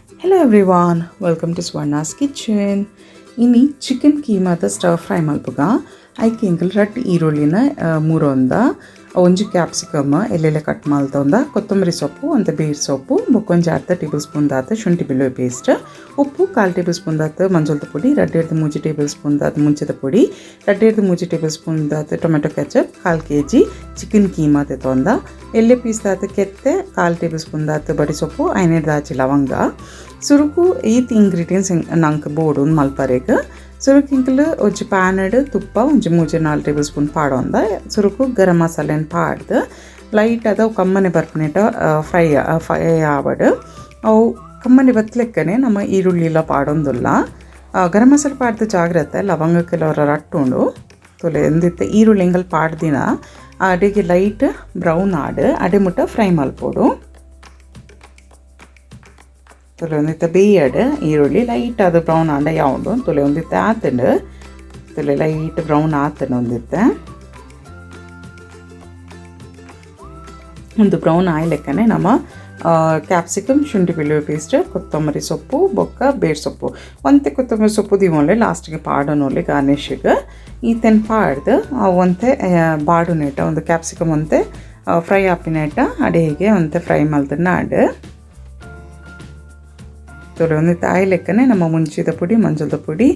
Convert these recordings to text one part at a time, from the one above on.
Hello everyone, welcome to Swarna's Kitchen. Ini chicken keema stir fry malpuga. ಐಕೆ ಎಂಕಲ್ ರಡ್ಡ್ ಈರುಳ್ಳಿನ ಮೂರೊಂದ ಒಂಜಿ capsicum ಎಲ್ಲೆಲ್ಲ cut ಮಲ್ತೊಂದ ಕೊತ್ತಂಬರಿ ಸೊಪ್ಪು ಒಂತೆ ಬೇರ್ ಸೊಪ್ಪು ಬೊಕ್ಕೊಂಜಿ ಅರ್ಧ ಟೇಬಲ್ ಸ್ಪೂನ್ ದಾತ ಶುಂಠಿ ಬೆಳ್ಳುಳ್ಳಿ ಪೇಸ್ಟ್ ಉಪ್ಪು 1/4 ಟೇಬಲ್ ಸ್ಪೂನ್ ದಾತ ಮಂಜೊಲ್ದ ಪೊಡಿ 2.5 ಟೇಬಲ್ ಸ್ಪೂನ್ ದಾತ ಮುಂಚದ ಪೊಡಿ 2.5 ಟೇಬಲ್ ಸ್ಪೂನ್ ದಾತ tomato ketchup 1/4 kg chicken keema ತೆತ್ತೊಂದ ಎಲ್ಲೆ ಪೀಸ್ ದಾತ ಕೆತ್ತೆ 1/4 ಟೇಬಲ್ ಸ್ಪೂನ್ ದಾತ ಬಡಿ ಸೊಪ್ಪು 5 ದಾಚಿ ಲವಂಗ ಸುರುಕು ಈತ್ ಇಂಗ್ರೀಡಿಯೆಂಟ್ಸ್ ನಂಗೆ ಬೋರ್ಡು ಮಲ್ಪರೆಗ್ ಸುರುಕು ಇಂಕಲ್ ಒಂಜಿ ಪ್ಯಾನಡ್ ತುಪ್ಪ ಒಂಜಿ 3-4 ಟೇಬಲ್ ಸ್ಪೂನ್ ಪಾಡೊಂದ ಸುರುಕು ಗರಂ ಮಸಾಲೆನ ಪಾಡ್ದು ಲೈಟ್ ಅದ ಕಮ್ಮನೆ ಬರ್ಪನೇಟ ಫ್ರೈ ಆವಡ್ ಅವು ಕಮ್ಮನೆ ಬತ್ತಲೆಕ್ಕನೆ ನಮ್ಮ ಈರುಳ್ಳಿಲ ಪಾಡೊಂದುಲ್ಲ ಗರಂ ಮಸಾಲೆ ಪಾಡ್ದು ಜಾಗ್ರತೆ ಲವಂಗ ಕೆಲವರ ರಟ್ಟುಂಡು ತೊಲೆ ಎಂದಿತ್ತೆ ಈರುಳ್ಳಿ ಎಂಗಲ್ ಪಾಡ್ದಿನ ಅಡೆಗೆ ಲೈಟ್ ಬ್ರೌನ್ ಆಡ್ ಅಡೆ ಮುಟ್ಟ ಫ್ರೈ ಮಲ್ಪೋಡು ತೊಲೆ ಒಂದಿತ್ತ ಬೇಯಡ್ ಈರುಳ್ಳಿ ಲೈಟ್ ಅದು ಬ್ರೌನ್ ಆಂಡ ಯಾವುದು ತೊಲೆ ಒಂದಿತ್ತ ಆತಂಡು ತೊಲೆ ಲೈಟ್ ಬ್ರೌನ್ ಆತಂಡು ಒಂದಿತ್ತ ಒಂದು ಬ್ರೌನ್ ಆಯ್ಲೆಕ್ಕನೆ ನಮ್ಮ ಕ್ಯಾಪ್ಸಿಕಮ್ ಶುಂಠಿ ಬೆಳ್ಳುಳ್ಳಿ ಪೇಸ್ಟ್ ಕೊತ್ತಂಬರಿ ಸೊಪ್ಪು ಬೊಕ್ಕ ಬೇರ್ ಸೊಪ್ಪು ಒಂತೆ ಕೊತ್ತಂಬರಿ ಸೊಪ್ಪು ದಿವೊಳ್ಳೆ ಲಾಸ್ಟಿಗೆ ಪಾಡನೊಳ್ಳೆ ಗಾರ್ನಿಷಿಗೆ ಈತೆನ್ ಪಾಡ್ದು ಒಂತೆ ಬಾಡು ನೆಟ ಒಂದು ಕ್ಯಾಪ್ಸಿಕಮ್ ಒಂತೆ ಫ್ರೈ ಆಪಿನೆಟ ಅಡಿಗೆ ಒಂತೆ ಫ್ರೈ ಮಲ್ತನ್ನ ಆಡ್ ತೊಲೆ ಒಂದು ತಾಯಿ ಲೆಕ್ಕನೆ ನಮ್ಮ ಮುಂಚಿದ ಪುಡಿ ಮಂಜದ ಪುಡಿ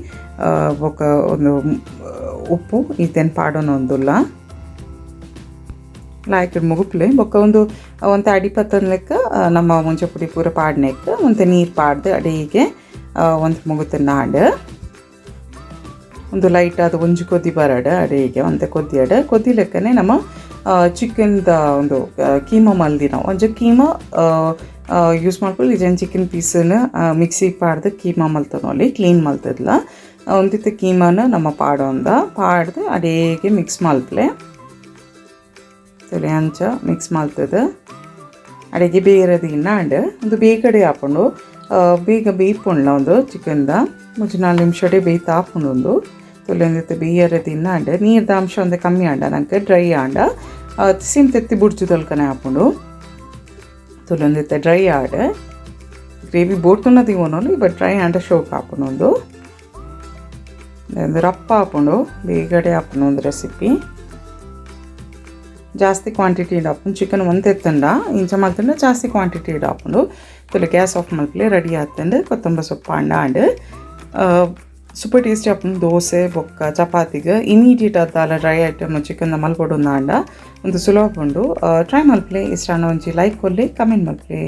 ಬೊಕ್ಕ ಒಂದು ಉಪ್ಪು ಈತೆನ್ ಪಾಡೋನು ಒಂದುಲ್ಲ ಲಾಯ್ಕಡ್ ಮುಗುಪ್ಲೆ ಬೊಕ್ಕ ಒಂದು ಅಡಿಪತ್ತನ ಲೆಕ್ಕ ನಮ್ಮ ಮುಂಚೆ ಪುಡಿ ಪೂರ ಪಾಡ್ನೆಕ್ ಒಂತೆ ನೀರು ಪಾಡ್ದು ಅಡಿಗೆ ಒಂದು ಮುಗುತನ್ನ ಆಡ್ ಒಂದು ಲೈಟ್ ಅದು ಒಂಜಿ ಕೊದ್ದಿ ಬರಡ್ ಅಡಿಗೆ ಒಂತೆ ಕೊದ್ದಿ ಲೆಕ್ಕನೆ ನಮ್ಮ ಚಿಕನ್ದ ಒಂದು ಕೀಮಾ ಮಲ್ದಿನ ಒಂಜ ಕೀಮಾ ಯೂಸ್ ಮಾಡ್ಕೊಳ್ಳಿ ಇದೇನು ಚಿಕನ್ ಪೀಸನ್ನು ಮಿಕ್ಸಿಗೆ ಪಾಡ್ದು ಕೀಮಾ ಮಲ್ತನೊಲ್ಲಿ ಕ್ಲೀನ್ ಮಲ್ತದ್ಲ ಒಂದಿತ್ತು ಕೀಮಾನ ನಮ್ಮ ಪಾಡೊಂದ ಪಾಡ್ದು ಅಡೇಗೆ ಮಿಕ್ಸ್ ಮಲ್ಪಲೆ ತಲೆ ಅಂಚ ಮಿಕ್ಸ್ ಮಲ್ತದ ಅಡಿಗೆ ಬೇರೆದು ಇನ್ನಾಂಡ್ ಒಂದು ಬೇಗಡೆ ಹಾಕೊಂಡು ಬೇಗ ಬೇಯ್ಪುಂಡ್ಲ ಒಂದು ಚಿಕನ್ದ 3-4 ನಿಮಿಷಡೆ ಬೇಯ್ತು ಹಾಕೊಂಡು ಒಂದು ತೊಲೆ ಒಂದಿತ್ತು ಬೇಯರದು ಇನ್ನಾಂಡ್ ನೀರ್ದ ಅಂಶ ಒಂದು ಕಮ್ಮಿ ಆಂಡ ನಂಗೆ ಡ್ರೈ ಆಂಡ ಸಿಮ್ ತೆತ್ತಿ ಬುಡ್ಜು ತೊಲ್ಕನೆ ಹಾಕೊಂಡು ತೊಲೆ ಒಂದಿತ್ತು ಡ್ರೈ ಆಡ್ ಗ್ರೇವಿ ಬೋಟ್ನದು ಇವನೊಂದು ಬಟ್ ಡ್ರೈ ಆಂಡ ಶೋಕ್ ಹಾಕೊಂಡು ಒಂದು ರಪ್ಪ ಹಾಕೊಂಡು ಬೇಗಡೆ ಹಾಕೊಂಡು ಒಂದು ರೆಸಿಪಿ ಜಾಸ್ತಿ ಕ್ವಾಂಟಿಟಿ ಹಾಕೊಂಡು ಚಿಕನ್ ಒಂದೇ ಎತ್ತಂಡ ಇಂಚ ಮಲ್ತಂಡ ಜಾಸ್ತಿ ಕ್ವಾಂಟಿಟಿ ಹಾಕೊಂಡು ತೊಲೆ ಗ್ಯಾಸ್ ಆಫ್ ಮಲ್ಪಲೆ ರೆಡಿ ಆತಂಡು ಕೊತ್ತಂಬರಿ ಸೊಪ್ಪು ಅಂಡ ಆಂಡ್ ಸೂಪರ್ ಟೇಸ್ಟಿ ಹಾಕೊಂಡು ದೋಸೆ ಬೊಕ್ಕ ಚಪಾತಿಗೆ ಇಮಿಡಿಯೇಟ್ ಆದ ಡ್ರೈ ಐಟಮ್ ಚಿಕನ್ ಮಲ್ಪೊಡು ಆಂಡ ಒಂದು ಸುಲಭ ಉಂಡು ಟ್ರೈ ಮಲ್ಪಲೆ ಇಷ್ಟ ಒಂಜಿ ಲೈಕ್ ಕೊಲ್ಲಿ ಕಮೆಂಟ್ ಮಲ್ಪಲೆ.